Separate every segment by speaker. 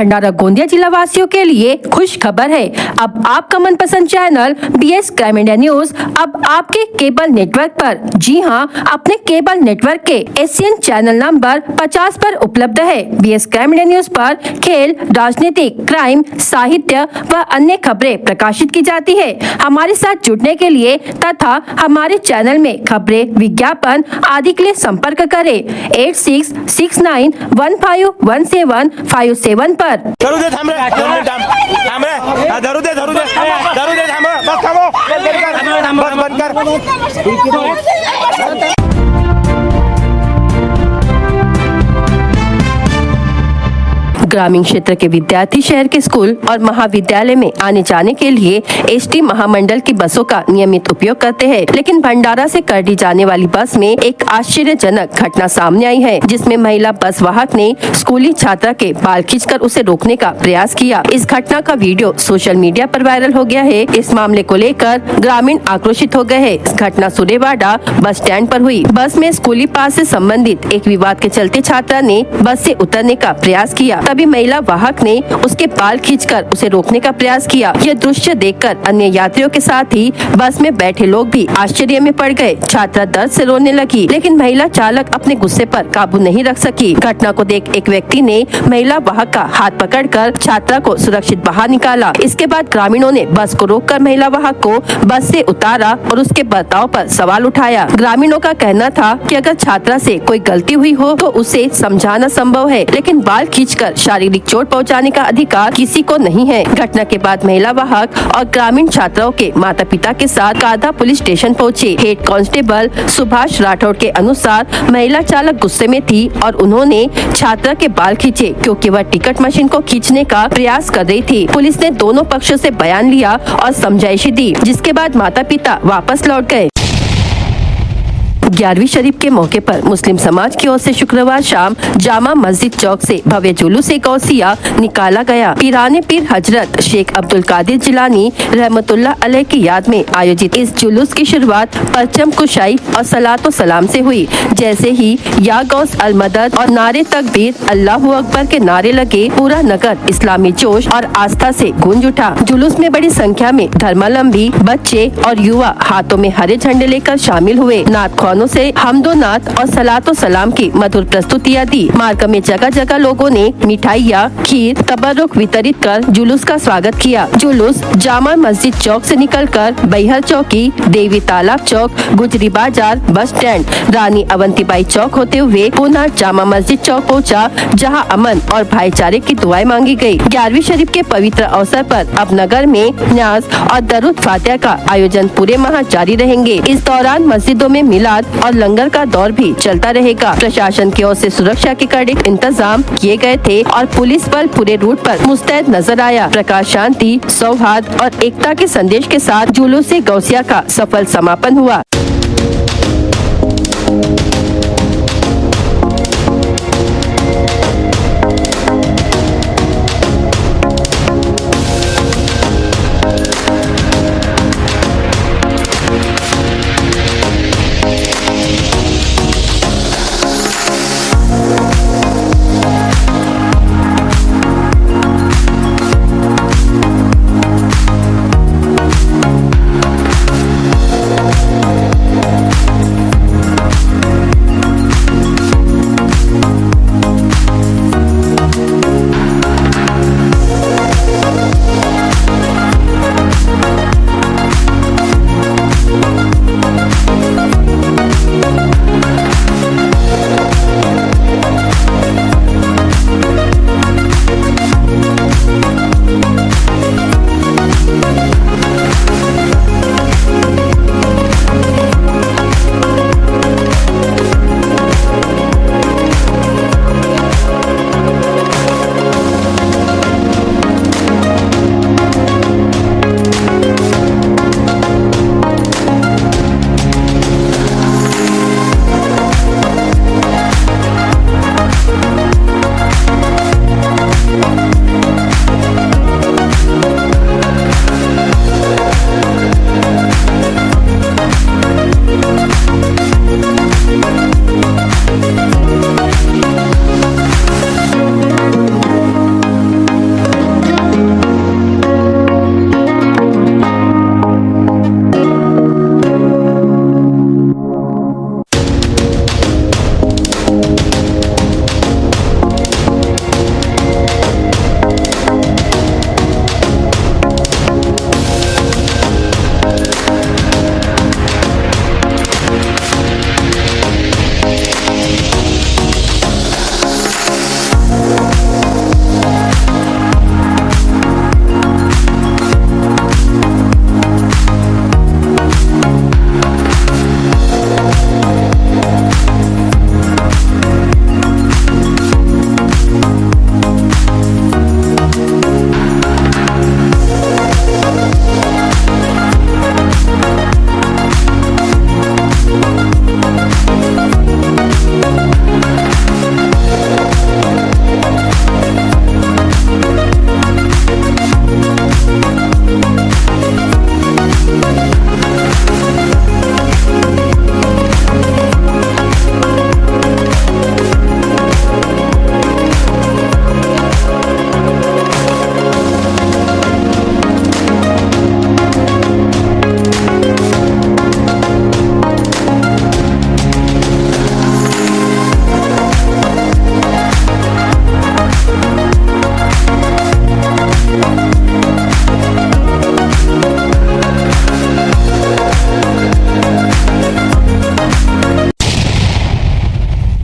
Speaker 1: भंडारा गोंदिया जिला वासियों के लिए खुश खबर है। अब आपका मनपसंद channel BS crime India news अब आपके केबल नेटवर्क पर, जी हां, अपने केबल नेटवर्क के एशियन चैनल नंबर 50 पर उपलब्ध है। BS क्राइम इंडिया न्यूज पर खेल, राजनीतिक, क्राइम, साहित्य व अन्य खबरें प्रकाशित की जाती है। हमारे साथ जुड़ने के लिए तथा हमारे चैनल में खबरें, विज्ञापन आदि के लिए संपर्क करें 8669151757 पर।
Speaker 2: धरू दे, थांब रे, धरू दे, बस थांबो, बस बंद कर।
Speaker 1: ग्रामीण क्षेत्र के विद्यार्थी शहर के स्कूल और महाविद्यालय में आने जाने के लिए ST महामंडल की बसों का नियमित उपयोग करते हैं, लेकिन भंडारा से करडी जाने वाली बस में एक आश्चर्यजनक घटना सामने आई है, जिसमें महिला बस वाहक ने स्कूली छात्रा के बाल खींचकर उसे रोकने का प्रयास किया। इस घटना का वीडियो सोशल मीडिया पर वायरल हो गया है। इस मामले को लेकर ग्रामीण आक्रोशित हो गए हैं। इस घटना सुरेवाड़ा बस स्टैंड पर हुई। बस में स्कूली पास से संबंधित एक विवाद के चलते छात्रा ने बस से उतरने का प्रयास किया। तभी महिला वाहक ने उसके बाल खींचकर उसे रोकने का प्रयास किया। यह दृश्य देखकर अन्य यात्रियों के साथ ही बस में बैठे लोग भी आश्चर्य में पड़ गए। छात्रा दर्द से रोने लगी, लेकिन महिला चालक अपने गुस्से पर काबू नहीं रख सकी। घटना को देख एक व्यक्ति ने महिला वाहक का हाथ पकड़कर छात्रा को सुरक्षित बाहर निकाला। इसके बाद ग्रामीणों ने बस को रोककर महिला वाहक को बस से उतारा और उसके बर्ताव पर सवाल उठाया। ग्रामीणों का कहना था कि अगर छात्रा से कोई गलती हुई हो तो उसे समझाना संभव है, लेकिन बाल खींचकर शारीरिक चोट पहुंचाने का अधिकार किसी को नहीं है। घटना के बाद महिला वाहक और ग्रामीण छात्राओं के माता पिता के साथ कादा पुलिस स्टेशन पहुंचे। हेड कांस्टेबल सुभाष राठौड़ के अनुसार महिला चालक गुस्से में थी और उन्होंने छात्रा के बाल खींचे क्योंकि वह टिकट मशीन को खींचने का प्रयास कर रही थी। पुलिस ने दोनों पक्षों से बयान लिया और समझाइशी दी, जिसके बाद माता पिता वापस लौट गए। 11वीं शरीफ के मौके पर मुस्लिम समाज की ओर से शुक्रवार शाम जामा मस्जिद चौक से भव्य जुलूस गौसिया निकाला गया। पीराने पीर हजरत शेख अब्दुल कादिर जिलानी रहमतुल्लाह अलैह की याद में आयोजित इस जुलूस की शुरुआत परचम कुशाई और सलातो सलाम से हुई। जैसे ही या गौस अल मदद और नारे तकबीर अल्लाहु अकबर के नारे लगे, पूरा नगर इस्लामी जोश और आस्था से गूंज उठा। जुलूस में बड़ी संख्या में धर्मावलंबी, बच्चे और युवा हाथों में हरे झंडे लेकर शामिल हुए। नात से हमदो नात और सलातो सलाम की मधुर प्रस्तुतियाँ दी। मार्ग में जगह जगह लोगों ने मिठाइयाँ, खीर, तबरुक वितरित कर जुलूस का स्वागत किया। जुलूस जामा मस्जिद चौक से निकलकर बैहर चौकी, देवी तालाब चौक, गुजरी बाजार, बस स्टैंड, रानी अवंतीबाई चौक होते हुए पुनः जामा मस्जिद चौक पहुँचा, जहाँ अमन और भाईचारे की दुआएं मांगी गयी। 11वीं शरीफ के पवित्र अवसर पर अब नगर में न्याज और दरूद फातिहा का आयोजन पूरे माह जारी रहेंगे। इस दौरान मस्जिदों में मिलाद और लंगर का दौर भी चलता रहेगा। प्रशासन की ओर से सुरक्षा के कड़े इंतजाम किए गए थे और पुलिस बल पूरे रूट पर मुस्तैद नजर आया। प्रकाश, शांति, सौहार्द और एकता के संदेश के साथ जुलूस गौसिया का सफल समापन हुआ।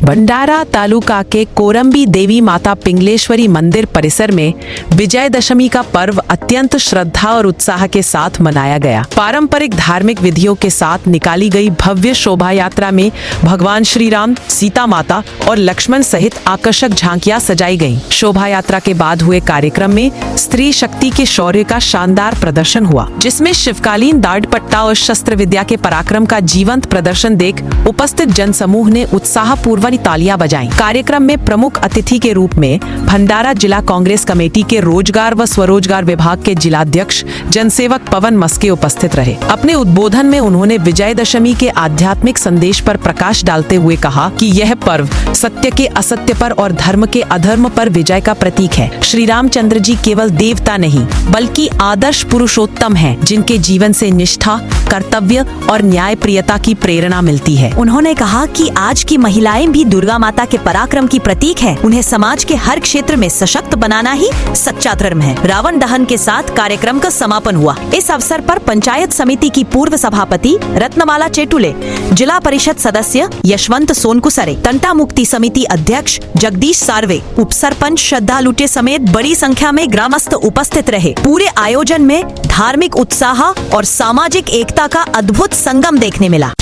Speaker 3: भंडारा तालुका के कोरंबी देवी माता पिंगलेश्वरी मंदिर परिसर में विजयदशमी का पर्व अत्यंत श्रद्धा और उत्साह के साथ मनाया गया। पारंपरिक धार्मिक विधियों के साथ निकाली गई भव्य शोभा यात्रा में भगवान श्री राम, सीता माता और लक्ष्मण सहित आकर्षक झांकियां सजाई गईं। शोभा यात्रा के बाद हुए कार्यक्रम में स्त्री शक्ति के शौर्य का शानदार प्रदर्शन हुआ, जिसमें शिवकालीन दांड पट्टा और शस्त्र विद्या के पराक्रम का जीवंत प्रदर्शन देख उपस्थित जनसमूह ने उत्साहपूर्वक तालियां बजाईं। कार्यक्रम में प्रमुख अतिथि के रूप में भंडारा जिला कांग्रेस कमेटी के रोजगार व स्वरोजगार विभाग के जिलाध्यक्ष जनसेवक पवन मस्के उपस्थित रहे। अपने उद्बोधन में उन्होंने विजयदशमी के आध्यात्मिक संदेश पर प्रकाश डालते हुए कहा कि यह पर्व सत्य के असत्य पर और धर्म के अधर्म पर विजय का प्रतीक है। श्री रामचंद्र जी केवल देवता नहीं बल्कि आदर्श पुरुषोत्तम हैं, जिनके जीवन से निष्ठा, कर्तव्य और न्यायप्रियता की प्रेरणा मिलती है।
Speaker 4: उन्होंने कहा कि आज की महिलाएं भी दुर्गा माता के पराक्रम की प्रतीक है। उन्हें समाज के हर क्षेत्र में सशक्त बनाना ही सच्चा धर्म है। रावण दहन के साथ कार्यक्रम का समापन हुआ। इस अवसर पर पंचायत समिति की पूर्व सभापति रत्नमाला चेटुले, जिला परिषद सदस्य यशवंत सोनकुसरे, तंटा मुक्ति समिति अध्यक्ष जगदीश सार्वे, उप सरपंच श्रद्धा लुटे समेत बड़ी संख्या में ग्रामस्थ उपस्थित रहे। पूरे आयोजन में धार्मिक उत्साह और सामाजिक एकता का अद्भुत संगम देखने मिला।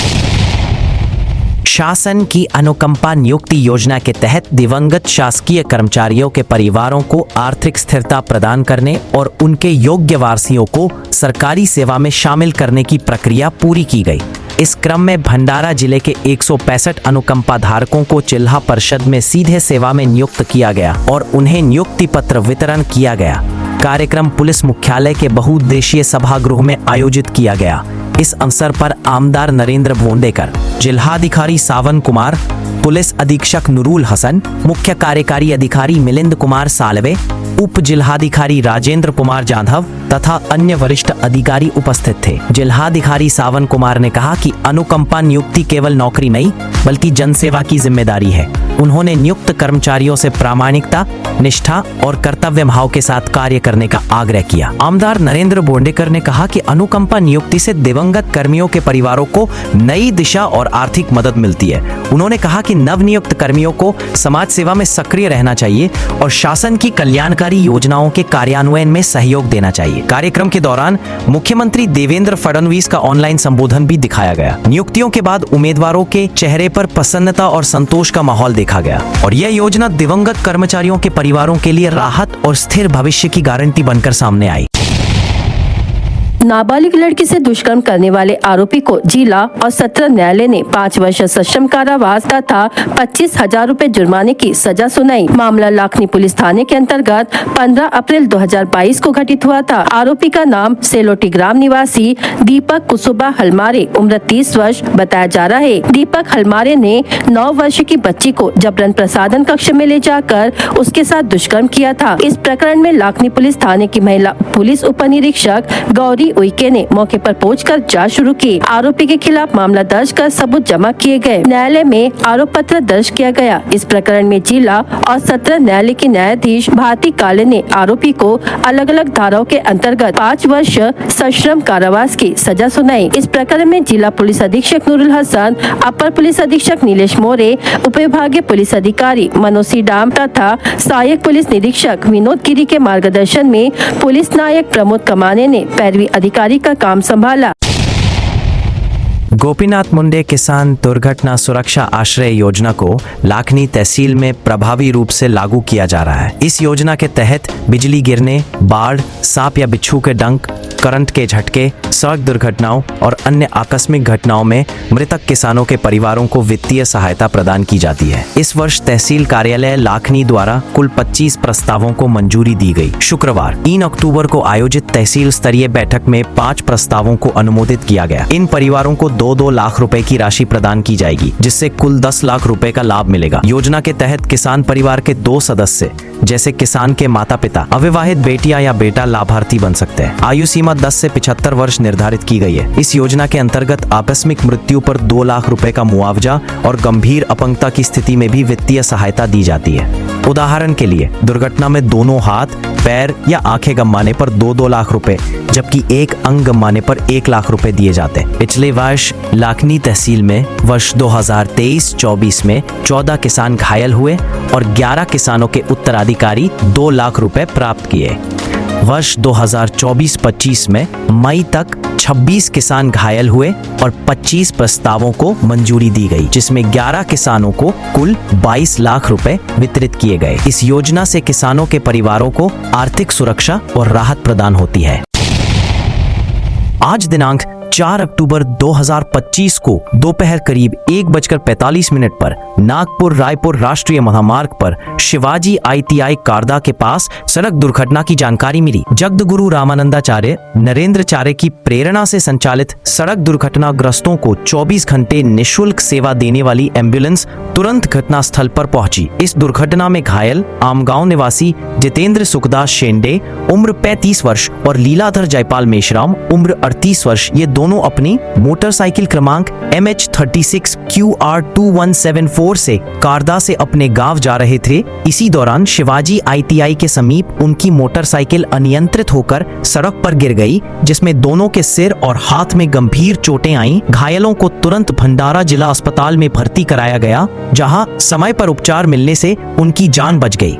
Speaker 5: शासन की अनुकंपा नियुक्ति योजना के तहत दिवंगत शासकीय कर्मचारियों के परिवारों को आर्थिक स्थिरता प्रदान करने और उनके योग्य वारसियों को सरकारी सेवा में शामिल करने की प्रक्रिया पूरी की गई। इस क्रम में भंडारा जिले के 165 अनुकंपा धारकों को जिला परिषद में सीधे सेवा में नियुक्त किया गया और उन्हें नियुक्ति पत्र वितरण किया गया। कार्यक्रम पुलिस मुख्यालय के बहुउद्देशीय सभागृह में आयोजित किया गया। इस अवसर पर आमदार नरेंद्र भोंडेकर, जिलाधिकारी सावन कुमार, पुलिस अधीक्षक नुरुल हसन, मुख्य कार्यकारी अधिकारी मिलिंद कुमार सालवे, उप जिलाधिकारी राजेंद्र कुमार जाधव तथा अन्य वरिष्ठ अधिकारी उपस्थित थे। जिलाधिकारी सावन कुमार ने कहा कि अनुकंपा नियुक्ति केवल नौकरी नहीं बल्कि जनसेवा की जिम्मेदारी है। उन्होंने नियुक्त कर्मचारियों से प्रामाणिकता, निष्ठा और कर्तव्य भाव के साथ कार्य करने का आग्रह किया। आमदार नरेंद्र बोंडेकर ने कहा कि अनुकंपा नियुक्ति से दिवंगत कर्मियों के परिवारों को नई दिशा और आर्थिक मदद मिलती है। उन्होंने कहा कि नवनियुक्त कर्मियों को समाज सेवा में सक्रिय रहना चाहिए और शासन की कल्याणकारी योजनाओं के कार्यान्वयन में सहयोग देना चाहिए। कार्यक्रम के दौरान मुख्यमंत्री देवेंद्र फडणवीस का ऑनलाइन संबोधन भी दिखाया गया। नियुक्तियों के बाद उम्मीदवारों के चेहरे पर प्रसन्नता और संतोष का माहौल देखा गया और यह योजना दिवंगत कर्मचारियों के परिवारों के लिए राहत और स्थिर भविष्य की गारंटी बनकर सामने आई।
Speaker 1: नाबालिग लड़की से दुष्कर्म करने वाले आरोपी को जिला और सत्र न्यायालय ने 5 वर्ष सश्रम कारावास तथा 25,000 रुपए जुर्माने की सजा सुनाई। मामला लाखनी पुलिस थाने के अंतर्गत 15 अप्रैल 2022 को घटित हुआ था। आरोपी का नाम सेलोटी ग्राम निवासी दीपक कुसुबा हलमारे, उम्र 30 वर्ष बताया जा रहा है। दीपक हलमारे ने 9 वर्ष की बच्ची को जबरन प्रसाधन कक्ष में ले जाकर उसके साथ दुष्कर्म किया था। इस प्रकरण में लाखनी पुलिस थाने की महिला पुलिस उप निरीक्षक गौरी उइके ने मौके पर पहुंचकर जांच शुरू की। आरोपी के खिलाफ मामला दर्ज कर सबूत जमा किए गए। न्यायालय में आरोप पत्र दर्ज किया गया। इस प्रकरण में जिला और सत्र न्यायालय के न्यायाधीश भारती काले ने आरोपी को अलग अलग धाराओं के अंतर्गत 5 वर्ष सश्रम कारावास की सजा सुनाई। इस प्रकरण में जिला पुलिस अधीक्षक नुरुल हसन, अपर पुलिस अधीक्षक नीलेश मोरे, उप विभागीय पुलिस अधिकारी मनोज सीडाम तथा सहायक पुलिस निरीक्षक विनोद गिरी के मार्गदर्शन में पुलिस नायक प्रमोद कमाने ने पैरवी अधिकारी का काम संभाला।
Speaker 5: गोपीनाथ मुंडे किसान दुर्घटना सुरक्षा आश्रय योजना को लाखनी तहसील में प्रभावी रूप से लागू किया जा रहा है। इस योजना के तहत बिजली गिरने, बाढ़, सांप या बिच्छू के डंक, करंट के झटके, सड़क दुर्घटनाओं और अन्य आकस्मिक घटनाओं में मृतक किसानों के परिवारों को वित्तीय सहायता प्रदान की जाती है। इस वर्ष तहसील कार्यालय लाखनी द्वारा कुल 25 प्रस्तावों को मंजूरी दी गई। शुक्रवार 3 अक्टूबर को आयोजित तहसील स्तरीय बैठक में 5 प्रस्तावों को अनुमोदित किया गया। इन परिवारों को 2-2 लाख रुपए की राशि प्रदान की जाएगी, जिससे कुल 10 लाख रुपए का लाभ मिलेगा। योजना के तहत किसान परिवार के 2 सदस्य जैसे किसान के माता पिता, अविवाहित बेटियां या बेटा लाभार्थी बन सकते हैं। आयु सीमा 10 से 75 वर्ष निर्धारित की गई है। इस योजना के अंतर्गत आकस्मिक मृत्यु पर 2 लाख रुपए का मुआवजा और गंभीर अपंगता की स्थिति में भी वित्तीय सहायता दी जाती है। उदाहरण के लिए दुर्घटना में दोनों हाथ, पैर या आंखें गंवाने पर 2-2 लाख रुपए, जबकि एक अंग गंवाने पर 1 लाख रुपए दिए जाते हैं। पिछले वर्ष लाखनी तहसील में वर्ष 2023-24 में 14 किसान घायल हुए और 11 किसानों के उत्तराधिकारी 2 लाख रुपए प्राप्त किए। वर्ष 2024-25 में मई तक 26 किसान घायल हुए और 25 प्रस्तावों को मंजूरी दी गई, जिसमें 11 किसानों को कुल 22 लाख रुपए वितरित किए गए। इस योजना से किसानों के परिवारों को आर्थिक सुरक्षा और राहत प्रदान होती है। आज दिनांक 4 अक्टूबर 2025 को दोपहर करीब 1:45 पर नागपुर रायपुर राष्ट्रीय महामार्ग पर शिवाजी ITI कारदा के पास सड़क दुर्घटना की जानकारी मिली। जगद्गुरु रामानंदाचार्य नरेंद्रचार्य की प्रेरणा से संचालित सड़क दुर्घटनाग्रस्तों को 24 घंटे निःशुल्क सेवा देने वाली एम्बुलेंस तुरंत घटनास्थल पर पहुंची। इस दुर्घटना में घायल आमगांव निवासी जितेंद्र सुखदास शेंडे उम्र 35 वर्ष और लीलाधर जयपाल मेश्राम उम्र 38 वर्ष ये दोनों अपनी मोटरसाइकिल क्रमांक MH36 QR2174 से कारदा से अपने गांव जा रहे थे। इसी दौरान शिवाजी ITI के समीप उनकी मोटरसाइकिल अनियंत्रित होकर सड़क पर गिर गई, जिसमें दोनों के सिर और हाथ में गंभीर चोटें आईं। घायलों को तुरंत भंडारा जिला अस्पताल में भर्ती कराया गया, जहां समय पर उपचार मिलने से उनकी जान बच गई।